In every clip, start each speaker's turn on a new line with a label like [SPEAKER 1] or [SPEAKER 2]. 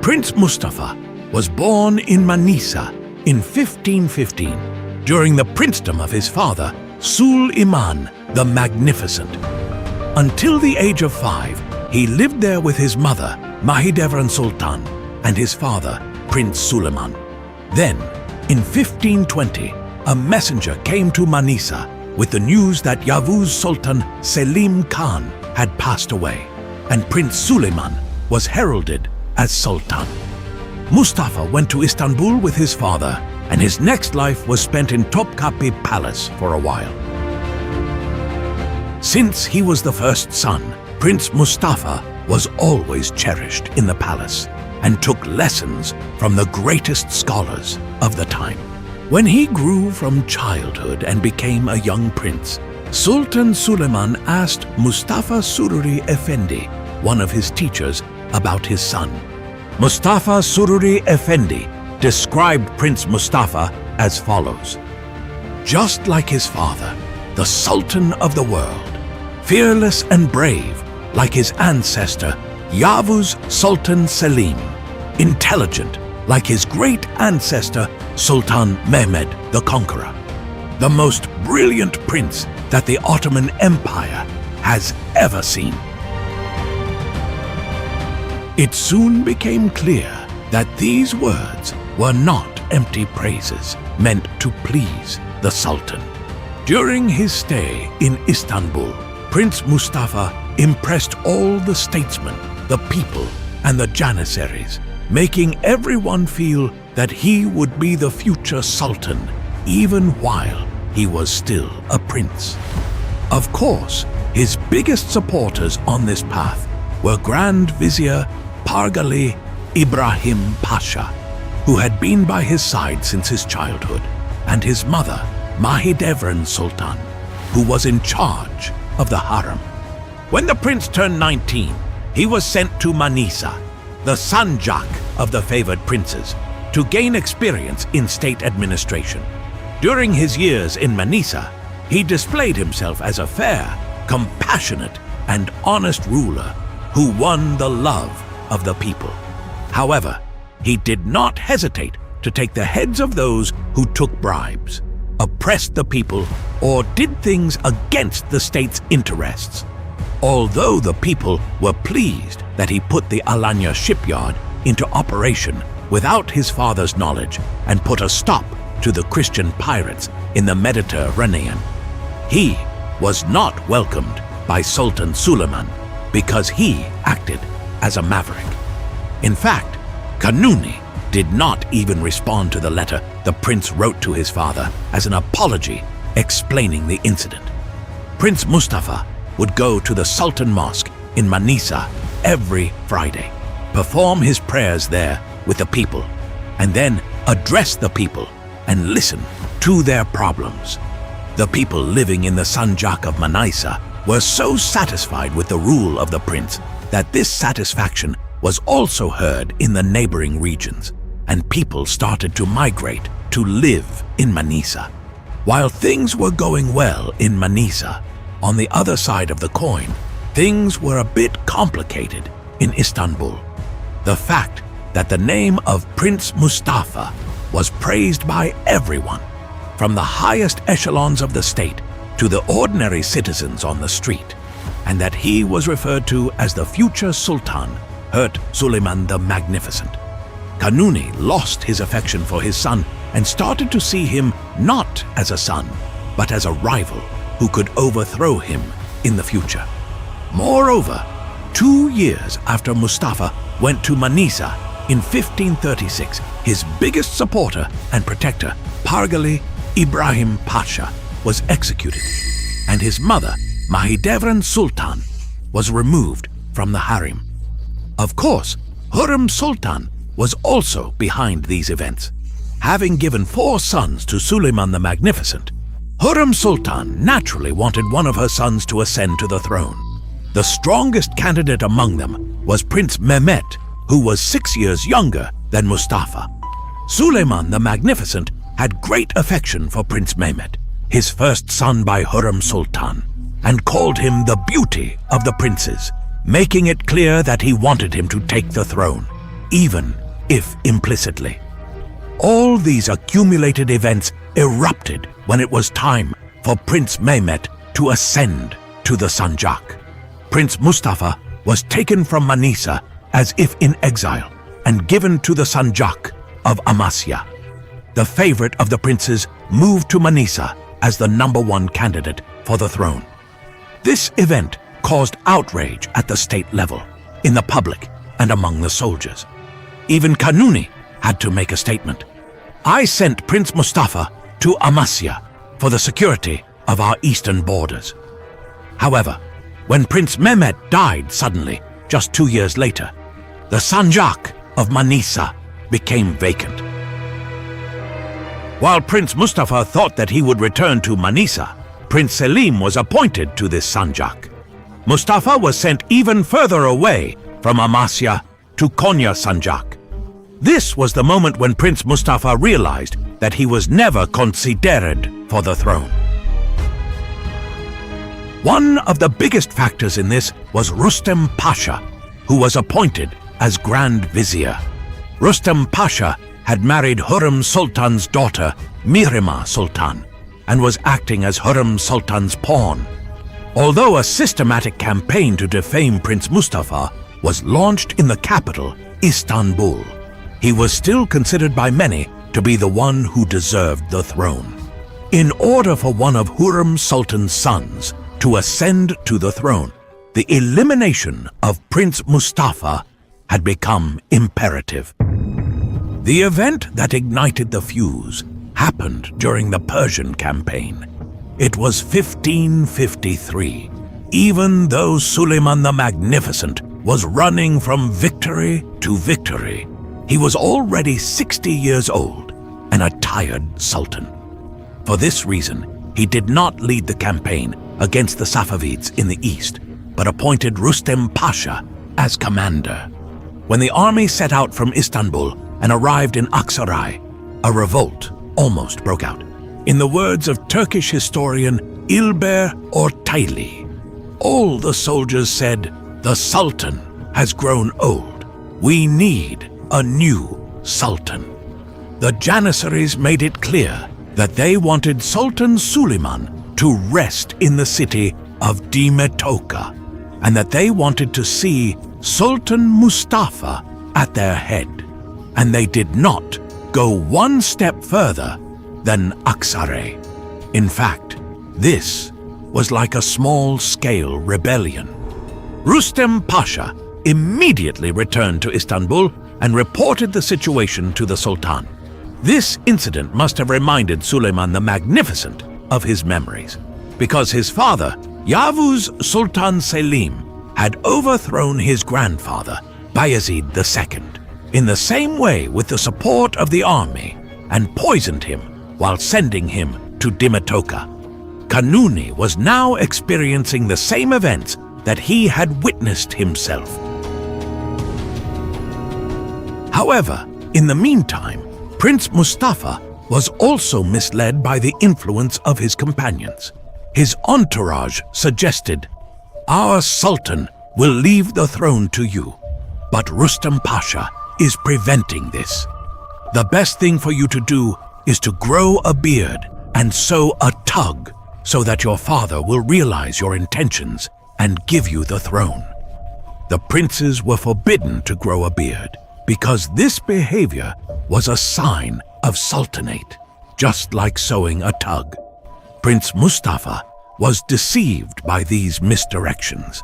[SPEAKER 1] Prince Mustafa was born in Manisa in 1515 during the princedom of his father, Suleiman the Magnificent. Until the age of 5, he lived there with his mother, Mahidevran Sultan, and his father, Prince Suleiman. Then, in 1520, a messenger came to Manisa with the news that Yavuz Sultan Selim Khan had passed away, and Prince Suleiman was heralded as Sultan. Mustafa went to Istanbul with his father, and his next life was spent in Topkapi Palace for a while. Since he was the first son, Prince Mustafa was always cherished in the palace and took lessons from the greatest scholars of the time. When he grew from childhood and became a young prince, Sultan Suleiman asked Mustafa Sururi Effendi, one of his teachers, about his son. Mustafa Sururi Effendi described Prince Mustafa as follows: just like his father, the Sultan of the world, fearless and brave like his ancestor Yavuz Sultan Selim, intelligent like his great ancestor Sultan Mehmed the Conqueror, the most brilliant prince that the Ottoman Empire has ever seen. It soon became clear that these words were not empty praises meant to please the Sultan. During his stay in Istanbul, Prince Mustafa impressed all the statesmen, the people, and the janissaries, making everyone feel that he would be the future Sultan even while he was still a prince. Of course, his biggest supporters on this path were Grand Vizier Pargali Ibrahim Pasha, who had been by his side since his childhood, and his mother, Mahidevran Sultan, who was in charge of the harem. When the prince turned 19, he was sent to Manisa, the sanjak of the favored princes, to gain experience in state administration. During his years in Manisa, he displayed himself as a fair, compassionate, and honest ruler who won the love of the people. However, he did not hesitate to take the heads of those who took bribes, oppressed the people, or did things against the state's interests. Although the people were pleased that he put the Alanya shipyard into operation without his father's knowledge and put a stop to the Christian pirates in the Mediterranean, he was not welcomed by Sultan Suleiman because he acted as a maverick. In fact, Kanuni did not even respond to the letter the prince wrote to his father as an apology explaining the incident. Prince Mustafa would go to the Sultan Mosque in Manisa every Friday, perform his prayers there with the people, and then address the people and listen to their problems. The people living in the Sanjak of Manisa were so satisfied with the rule of the prince that this satisfaction was also heard in the neighboring regions, and people started to migrate to live in Manisa. While things were going well in Manisa, on the other side of the coin, things were a bit complicated in Istanbul. The fact that the name of Prince Mustafa was praised by everyone, from the highest echelons of the state to the ordinary citizens on the street, and that he was referred to as the future Sultan, hurt Suleiman the Magnificent. Kanuni lost his affection for his son and started to see him not as a son, but as a rival who could overthrow him in the future. Moreover, 2 years after Mustafa went to Manisa in 1536, his biggest supporter and protector, Pargali Ibrahim Pasha, was executed, and his mother, Mahidevran Sultan, was removed from the harem. Of course, Hurrem Sultan was also behind these events. Having given 4 sons to Suleiman the Magnificent, Hurrem Sultan naturally wanted one of her sons to ascend to the throne. The strongest candidate among them was Prince Mehmet, who was 6 years younger than Mustafa. Suleiman the Magnificent had great affection for Prince Mehmet, his first son by Hurrem Sultan, and called him the beauty of the princes, making it clear that he wanted him to take the throne. even if implicitly. All these accumulated events erupted when it was time for Prince Mehmet to ascend to the Sanjak. Prince Mustafa was taken from Manisa as if in exile and given to the Sanjak of Amasya. The favorite of the princes moved to Manisa as the #1 candidate for the throne. This event caused outrage at the state level, in the public, and among the soldiers. Even Kanuni had to make a statement. "I sent Prince Mustafa to Amasya for the security of our eastern borders." However, when Prince Mehmet died suddenly, just 2 years later, the Sanjak of Manisa became vacant. While Prince Mustafa thought that he would return to Manisa, Prince Selim was appointed to this Sanjak. Mustafa was sent even further away from Amasya to Konya Sanjak. This was the moment when Prince Mustafa realized that he was never considered for the throne. One of the biggest factors in this was Rustem Pasha, who was appointed as Grand Vizier. Rustem Pasha had married Hurrem Sultan's daughter, Mihrimah Sultan, and was acting as Hurrem Sultan's pawn. Although a systematic campaign to defame Prince Mustafa was launched in the capital, Istanbul, he was still considered by many to be the one who deserved the throne. In order for one of Hurrem Sultan's sons to ascend to the throne, the elimination of Prince Mustafa had become imperative. The event that ignited the fuse happened during the Persian campaign. It was 1553. Even though Suleiman the Magnificent was running from victory to victory, he was already 60 years old and a tired sultan. For this reason, he did not lead the campaign against the Safavids in the east, but appointed Rustem Pasha as commander. When the army set out from Istanbul and arrived in Aksaray, a revolt almost broke out. In the words of Turkish historian İlber Ortaylı, all the soldiers said, "The Sultan has grown old. We need a new Sultan." The Janissaries made it clear that they wanted Sultan Suleiman to rest in the city of Dimetoka, and that they wanted to see Sultan Mustafa at their head. And they did not go one step further than Aksaray. In fact, this was like a small-scale rebellion. Rustem Pasha immediately returned to Istanbul and reported the situation to the Sultan. This incident must have reminded Suleiman the Magnificent of his memories, because his father, Yavuz Sultan Selim, had overthrown his grandfather, Bayezid II, in the same way with the support of the army, and poisoned him while sending him to Dimetoka. Kanuni was now experiencing the same events that he had witnessed himself. However, in the meantime, Prince Mustafa was also misled by the influence of his companions. His entourage suggested, "Our Sultan will leave the throne to you, but Rustem Pasha is preventing this. The best thing for you to do is to grow a beard and sow a tug so that your father will realize your intentions and give you the throne." The princes were forbidden to grow a beard because this behavior was a sign of sultanate, just like sowing a tug. Prince Mustafa was deceived by these misdirections,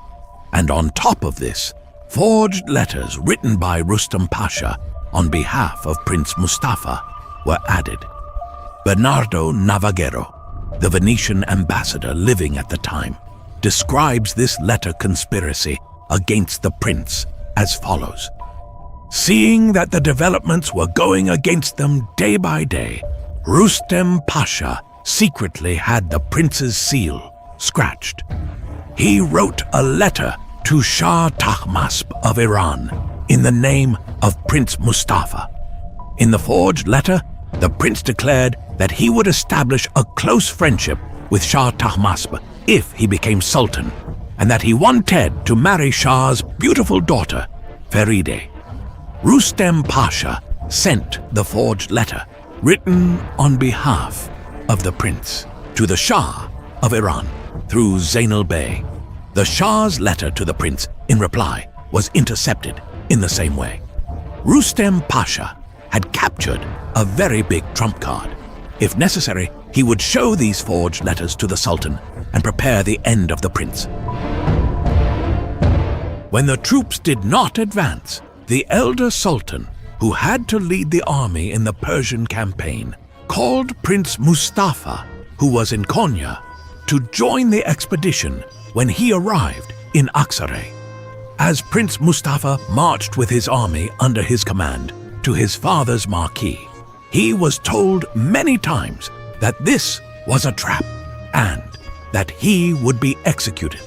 [SPEAKER 1] and on top of this, forged letters written by Rustem Pasha on behalf of Prince Mustafa were added. Bernardo Navaghero, the Venetian ambassador living at the time, describes this letter conspiracy against the prince as follows. Seeing that the developments were going against them day by day, Rustem Pasha secretly had the prince's seal scratched. He wrote a letter to Shah Tahmasp of Iran in the name of Prince Mustafa. In the forged letter, the prince declared that he would establish a close friendship with Shah Tahmasp if he became sultan, and that he wanted to marry Shah's beautiful daughter, Feride. Rustem Pasha sent the forged letter, written on behalf of the prince, to the Shah of Iran through Zainal Bey. The Shah's letter to the prince, in reply, was intercepted in the same way. Rustem Pasha had captured a very big trump card. If necessary, he would show these forged letters to the Sultan and prepare the end of the prince. When the troops did not advance, the elder Sultan, who had to lead the army in the Persian campaign, called Prince Mustafa, who was in Konya, to join the expedition when he arrived in Aksaray. As Prince Mustafa marched with his army under his command to his father's marquee, he was told many times that this was a trap and that he would be executed.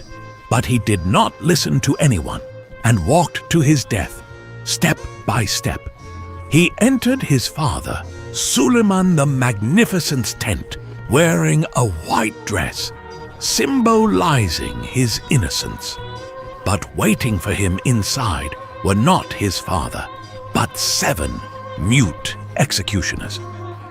[SPEAKER 1] But he did not listen to anyone and walked to his death, step by step. He entered his father, Suleiman the Magnificent's tent, wearing a white dress, symbolizing his innocence. But waiting for him inside were not his father, but 7 mute executioners.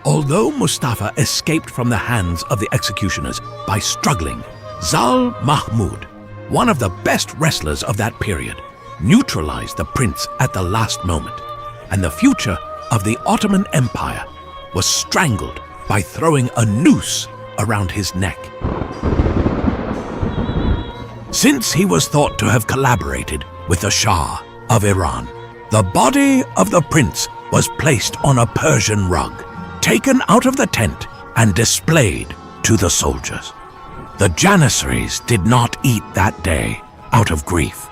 [SPEAKER 1] Although Mustafa escaped from the hands of the executioners by struggling, Zal Mahmud, one of the best wrestlers of that period, neutralized the prince at the last moment, and the future of the Ottoman Empire was strangled by throwing a noose around his neck. Since he was thought to have collaborated with the Shah of Iran, the body of the prince was placed on a Persian rug, taken out of the tent and displayed to the soldiers. The Janissaries did not eat that day out of grief.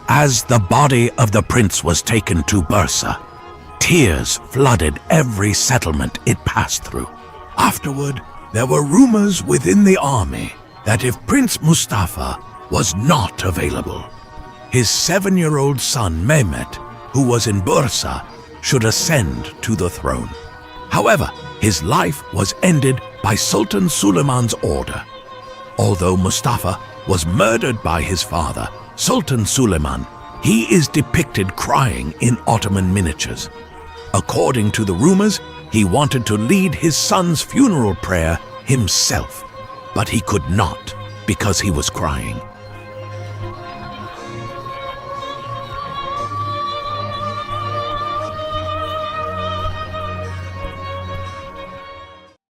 [SPEAKER 1] As the body of the prince was taken to Bursa, tears flooded every settlement it passed through. Afterward, there were rumors within the army that if Prince Mustafa was not available, his 7-year-old son Mehmet, who was in Bursa, should ascend to the throne. However, his life was ended by Sultan Suleiman's order. Although Mustafa was murdered by his father, Sultan Suleiman, he is depicted crying in Ottoman miniatures. According to the rumors, he wanted to lead his son's funeral prayer himself, but he could not because he was crying.